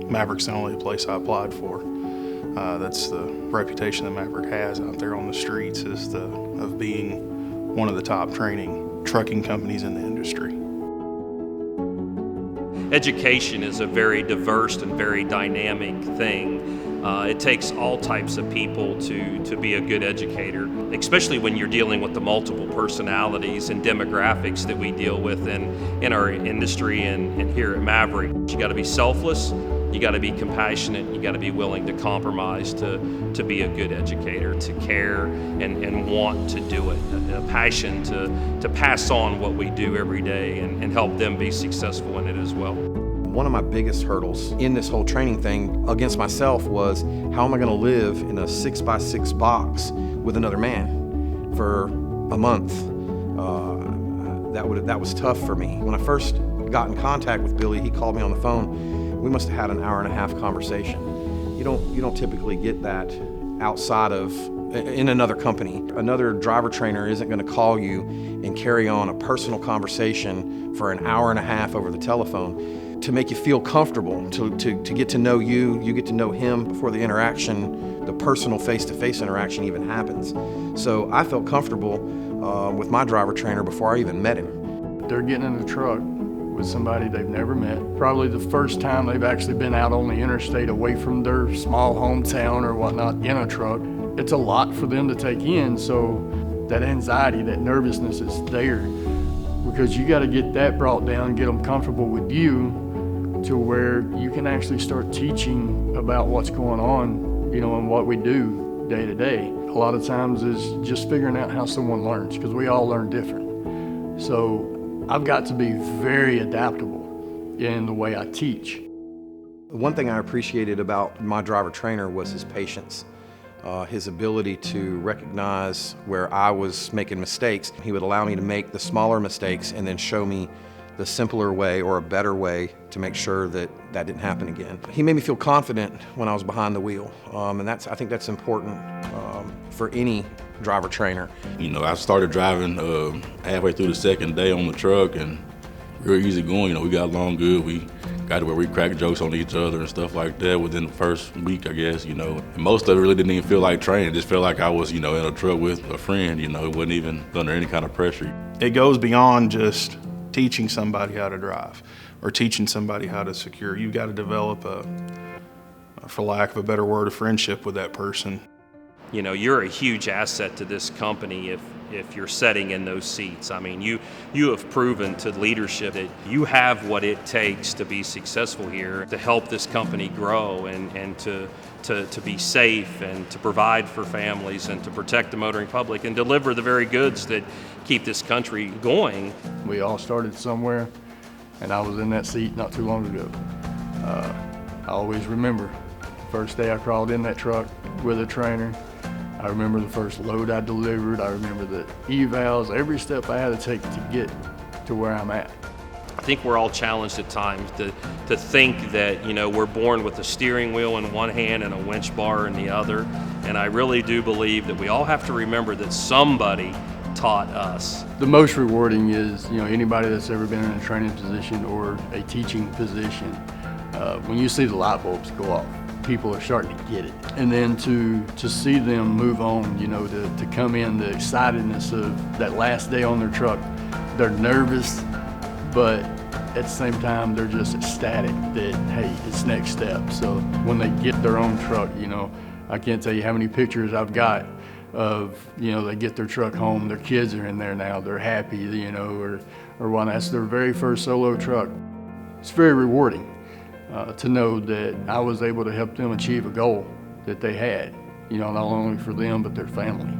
Maverick's the only place I applied for. That's the reputation that Maverick has out there on the streets, is of being one of the top training trucking companies in the industry. Education is a very diverse and very dynamic thing. It takes all types of people to be a good educator, especially when you're dealing with the multiple personalities and demographics that we deal with in our industry and here at Maverick. You got to be selfless, you got to be compassionate, you got to be willing to compromise to be a good educator, to care and want to do it, a passion to pass on what we do every day and help them be successful in it as well. One of my biggest hurdles in this whole training thing against myself was, how am I going to live in a 6x6 box with another man for a month? That was tough for me. When I first got in contact with Billy, he called me on the phone. We must have had an hour-and-a-half conversation. You don't typically get that outside of in another company. Another driver trainer isn't going to call you and carry on a personal conversation for an hour and a half over the telephone to make you feel comfortable, to get to know you get to know him before the interaction, the personal face-to-face interaction even happens. So I felt comfortable with my driver trainer before I even met him. They're getting in the truck with somebody they've never met. Probably the first time they've actually been out on the interstate away from their small hometown or whatnot in a truck. It's a lot for them to take in, so that anxiety, that nervousness is there, because you got to get that brought down, get them comfortable with you to where you can actually start teaching about what's going on, and what we do day to day. A lot of times is just figuring out how someone learns, because we all learn different. So I've got to be very adaptable in the way I teach. One thing I appreciated about my driver trainer was his patience. His ability to recognize where I was making mistakes. He would allow me to make the smaller mistakes and then show me the simpler way or a better way to make sure that that didn't happen again. He made me feel confident when I was behind the wheel, and I think that's important for any driver trainer. I started driving halfway through the second day on the truck, and real easy going. We got along good. We got to where we cracked jokes on each other and stuff like that within the first week, I guess, And most of it really didn't even feel like training. It just felt like I was, in a truck with a friend, It wasn't even under any kind of pressure. It goes beyond just teaching somebody how to drive or teaching somebody how to secure. You've got to develop for lack of a better word, a friendship with that person. You're a huge asset to this company if you're sitting in those seats. I mean, you have proven to leadership that you have what it takes to be successful here, to help this company grow and to be safe and to provide for families and to protect the motoring public and deliver the very goods that keep this country going. We all started somewhere, and I was in that seat not too long ago. I always remember the first day I crawled in that truck with a trainer. I remember the first load I delivered. I remember the evals, every step I had to take to get to where I'm at. I think we're all challenged at times to think that, we're born with a steering wheel in one hand and a winch bar in the other. And I really do believe that we all have to remember that somebody taught us. The most rewarding is, anybody that's ever been in a training position or a teaching position, when you see the light bulbs go off, people are starting to get it. And then to see them move on, to come in, the excitedness of that last day on their truck. They're nervous, but at the same time, they're just ecstatic that, hey, it's next step. So when they get their own truck, I can't tell you how many pictures I've got of, they get their truck home, their kids are in there now, they're happy, or when that's their very first solo truck. It's very rewarding. To know that I was able to help them achieve a goal that they had, not only for them, but their family.